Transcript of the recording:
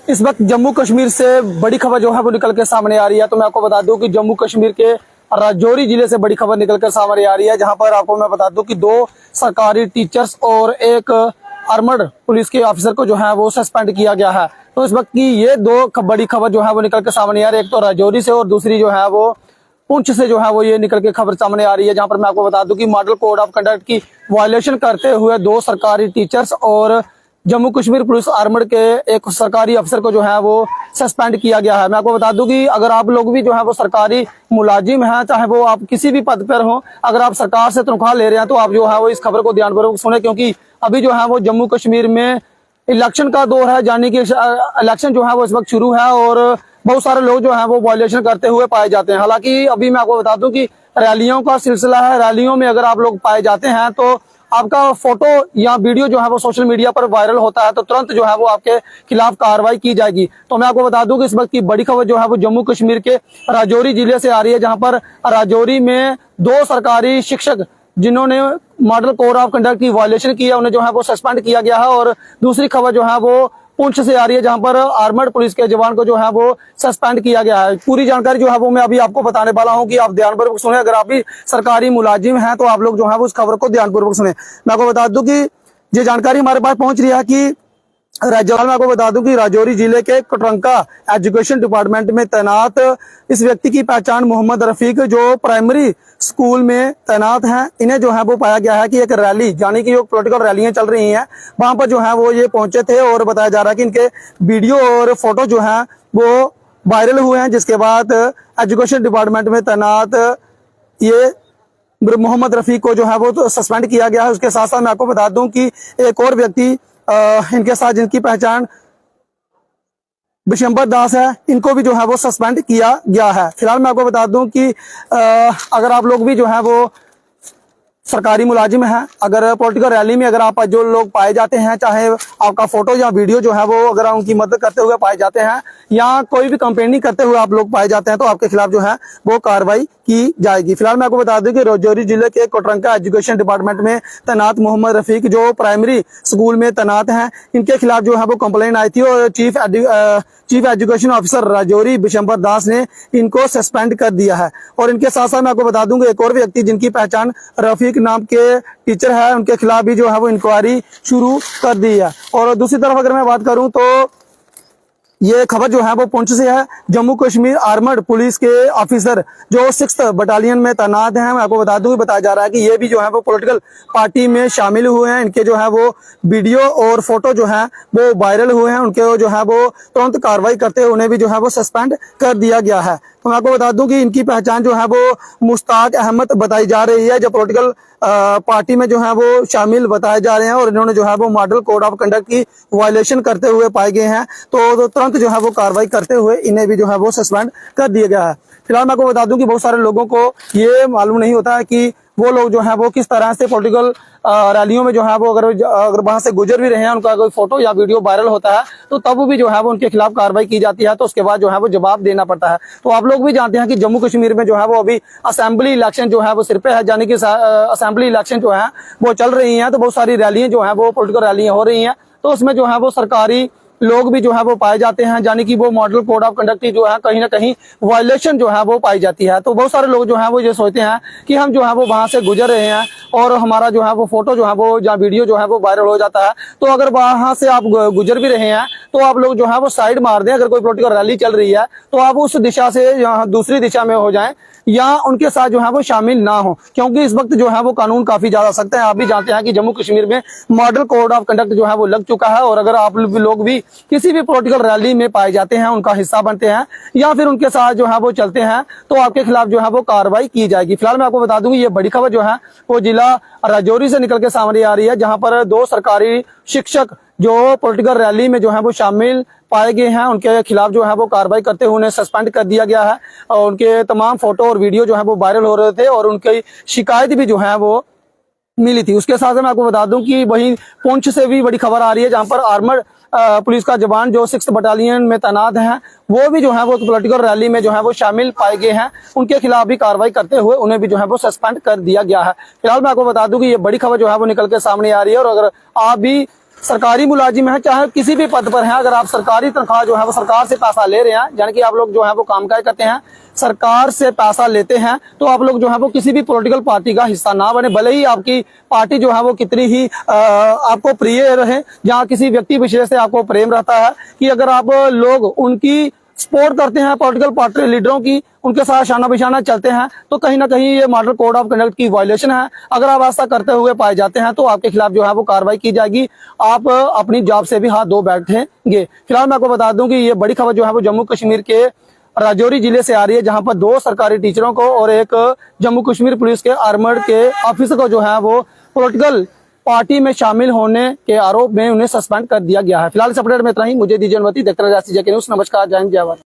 इस वक्त जम्मू कश्मीर से बड़ी खबर जो है वो निकल के सामने आ रही है। तो मैं आपको बता दूं कि जम्मू कश्मीर के राजौरी जिले से बड़ी खबर निकल कर सामने आ रही है, जहां पर आपको मैं बता दूं कि 2 सरकारी टीचर्स और एक आर्मड पुलिस के ऑफिसर को जो है वो सस्पेंड किया गया है। तो इस वक्त की ये 2 बड़ी खबर जो है वो निकल कर सामने आ रही है। एक तो राजौरी से और दूसरी जो है वो पुंछ से जो है वो ये निकल के खबर सामने आ रही है, जहां पर मैं आपको बता दूं कि मॉडल कोड ऑफ कंडक्ट की वायलेशन करते हुए 2 सरकारी टीचर्स और जम्मू कश्मीर पुलिस आर्मड के एक सरकारी अफसर को जो है वो सस्पेंड किया गया है। मैं आपको बता दूं कि अगर आप लोग भी जो है वो सरकारी मुलाजिम हैं, चाहे वो आप किसी भी पद पर हो, अगर आप सरकार से तनख्वाह ले रहे हैं तो आप जो है वो इस खबर को ध्यानपूर्वक सुने, क्योंकि अभी जो है वो जम्मू कश्मीर में इलेक्शन का दौर है, यानी कि इलेक्शन जो है वो इस वक्त शुरू है और बहुत सारे लोग जो है वो वायलेशन करते हुए पाए जाते हैं। हालांकि अभी मैं आपको बता दूं कि रैलियों का सिलसिला है, रैलियों में अगर आप लोग पाए जाते हैं तो आपका फोटो या वीडियो जो है वो सोशल मीडिया पर वायरल होता है तो तुरंत जो है वो आपके खिलाफ कार्रवाई की जाएगी। तो मैं आपको बता दूं कि इस वक्त की बड़ी खबर जो है वो जम्मू कश्मीर के राजौरी जिले से आ रही है, जहां पर राजौरी में 2 सरकारी शिक्षक जिन्होंने मॉडल कोड ऑफ कंडक्ट की वायलेशन की है उन्हें जो है वो सस्पेंड किया गया है। और दूसरी खबर जो है वो पुंछ से आ रही है, जहां पर आर्मड पुलिस के जवान को जो है वो सस्पेंड किया गया है। पूरी जानकारी जो है वो मैं अभी आपको बताने वाला हूं कि आप ध्यानपूर्वक सुने। अगर आप भी सरकारी मुलाजिम हैं तो आप लोग जो है वो उस खबर को ध्यानपूर्वक सुने। मैं आपको बता दूं कि ये जानकारी हमारे पास पहुंच रही है कि मैं आपको बता दूं कि राजौरी जिले के कटरंका एजुकेशन डिपार्टमेंट में तैनात इस व्यक्ति की पहचान मोहम्मद रफीक, जो प्राइमरी स्कूल में तैनात हैं, इन्हें जो है वो पाया गया है कि एक रैली, यानी कि जो पॉलिटिकल रैलियां चल रही हैं वहां पर जो है वो ये पहुंचे थे और बताया जा रहा है कि इनके वीडियो और फोटो जो है वो वायरल हुए हैं, जिसके बाद एजुकेशन डिपार्टमेंट में तैनात ये मोहम्मद रफीक को जो है वो तो सस्पेंड किया गया है। उसके साथ साथ मैं आपको बता दूं कि एक और व्यक्ति इनके साथ जिनकी पहचान बिशंबर दास है, इनको भी जो है वो सस्पेंड किया गया है। फिलहाल मैं आपको बता दूं कि अगर आप लोग भी जो है वो सरकारी मुलाजिम है, अगर पॉलिटिकल रैली में अगर आप जो लोग पाए जाते हैं, चाहे आपका फोटो या वीडियो जो है वो अगर उनकी मदद करते हुए पाए जाते हैं या कोई भी कंपेनिंग करते हुए आप लोग पाए जाते हैं तो आपके खिलाफ जो है वो कार्रवाई की जाएगी। फिलहाल मैं आपको बता दूं कि राजौरी जिले के कोटरंका एजुकेशन डिपार्टमेंट में तैनात मोहम्मद रफीक, जो प्राइमरी स्कूल में तैनात हैं, इनके खिलाफ जो है वो कंप्लेंट आई थी और chief education officer Rajouri Bishambar Das ने इनको सस्पेंड कर दिया है। और इनके साथ साथ मैं आपको बता दूंगा एक और व्यक्ति जिनकी पहचान रफीक नाम के टीचर है, उनके खिलाफ भी जो है वो इंक्वायरी शुरू कर दी है। और दूसरी तरफ अगर मैं बात करूं तो ये खबर जो है वो पुंछ से है। जम्मू कश्मीर आर्मड पुलिस के ऑफिसर जो 6th बटालियन में तैनात हैं, मैं आपको बता दूं कि बताया जा रहा है कि ये भी जो है वो पॉलिटिकल पार्टी में शामिल हुए हैं। इनके जो है वो वीडियो और फोटो जो है वो वायरल हुए हैं, उनके जो है वो तुरंत कार्रवाई करते हुए उन्हें भी जो है वो सस्पेंड कर दिया गया है। तो मैं आपको बता दूं कि इनकी पहचान जो है वो मुश्ताक अहमद बताई जा रही है, जो पॉलिटिकल पार्टी में जो है वो शामिल बताए जा रहे हैं और इन्होंने जो है वो मॉडल कोड ऑफ कंडक्ट की वायलेशन करते हुए पाए गए हैं। तो तुरंत जो है वो कार्रवाई करते हुए इन्हें भी जो है वो सस्पेंड कर दिया गया है। फिलहाल मैं आपको बता दूं कि बहुत सारे लोगों को ये मालूम नहीं होता है कि वो लोग जो है वो किस तरह से पॉलिटिकल रैलियों में जो है वो अगर वहां से गुजर भी रहे हैं, उनका कोई फोटो या वीडियो वायरल होता है तो तब भी जो है वो उनके खिलाफ कार्रवाई की जाती है, तो उसके बाद जो है वो जवाब देना पड़ता है। तो आप लोग भी जानते हैं कि जम्मू कश्मीर में जो है वो अभी असेंबली इलेक्शन जो है वो सिर पे है, यानी कि असेंबली इलेक्शन जो है वो चल रही है, तो बहुत सारी रैलियां जो है वो पॉलिटिकल रैलियां हो रही हैं, तो उसमें जो है वो सरकारी लोग भी जो है वो पाए जाते हैं, यानी कि वो मॉडल कोड ऑफ कंडक्ट की जो है कहीं ना कहीं वायलेशन जो है वो पाई जाती है। तो बहुत सारे लोग जो है वो ये सोचते हैं कि हम जो है वो वहां से गुजर रहे हैं और हमारा जो है वो फोटो जो है वो या वीडियो जो है वो वायरल हो जाता है, तो अगर वहां से आप गुजर भी रहे हैं तो आप लोग जो है वो साइड मार दें। अगर कोई पॉलिटिकल रैली चल रही है तो आप उस दिशा से दूसरी दिशा में हो जाएं या उनके साथ जो है वो शामिल ना हो, क्योंकि इस वक्त जो है वो कानून काफी ज्यादा सख्त है। आप भी जानते हैं कि जम्मू कश्मीर में मॉडल कोड ऑफ कंडक्ट जो है वो लग चुका है और अगर आप लोग भी किसी भी पॉलिटिकल रैली में पाए जाते हैं, उनका हिस्सा बनते हैं या फिर उनके साथ जो है वो चलते हैं, तो आपके खिलाफ जो है वो कार्रवाई की जाएगी। फिलहाल मैं आपको बता दूंगी ये बड़ी खबर जो है वो जिला राजौरी से निकल के सामने आ रही है, जहां पर 2 सरकारी शिक्षक जो पॉलिटिकल रैली में जो है वो शामिल पाए गए हैं, उनके खिलाफ जो है वो कार्रवाई करते हुए उन्हें सस्पेंड कर दिया गया है और उनके तमाम फोटो और वीडियो जो है वो वायरल हो रहे थे और उनकी शिकायत भी जो है वो मिली थी। उसके साथ मैं आपको बता दूं कि वहीं पुंछ से भी बड़ी खबर आ रही है, जहां पर आर्मड पुलिस का जवान जो 6th बटालियन में तैनात हैं, वो भी जो है वो पॉलिटिकल रैली में जो है वो शामिल पाए गए हैं, उनके खिलाफ भी कार्रवाई करते हुए उन्हें भी जो है वो सस्पेंड कर दिया गया है। फिलहाल मैं आपको बता दूं कि ये बड़ी खबर जो है वो निकल के सामने आ रही है और अगर आप भी सरकारी मुलाजिम है, चाहे किसी भी पद पर है, अगर आप सरकारी तनख्वाह जो है वो सरकार से पैसा ले रहे हैं, यानी कि आप लोग जो है वो कामकाज करते हैं, सरकार से पैसा लेते हैं, तो आप लोग जो है वो किसी भी पॉलिटिकल पार्टी का हिस्सा ना बने, भले ही आपकी पार्टी जो है वो कितनी ही आपको प्रिय रहे, जहाँ किसी व्यक्ति विशेष से आपको प्रेम रहता है कि अगर आप लोग उनकी सपोर्ट करते हैं, पॉलिटिकल पार्टी लीडरों की, उनके साथ शाना बिशाना चलते हैं, तो कहीं ना कहीं ये मॉडल कोड ऑफ कंडक्ट की वायलेशन है। अगर आप ऐसा करते हुए पाए जाते हैं तो आपके खिलाफ जो है वो कार्रवाई की जाएगी, आप अपनी जॉब से भी हाथ धो बैठेंगे। फिलहाल मैं आपको बता दूं कि ये बड़ी खबर जो है वो जम्मू कश्मीर के राजौरी जिले से आ रही है, जहां पर 2 सरकारी टीचरों को और एक जम्मू कश्मीर पुलिस के आर्मर्ड के ऑफिसर को जो है वो पॉलिटिकल पार्टी में शामिल होने के आरोप में उन्हें सस्पेंड कर दिया गया है। फिलहाल इस अपडेट में इतना ही। मुझे दीजिए अनुमति। देखते रहिए न्यूज़। नमस्कार, जय हिंद, जय भारत।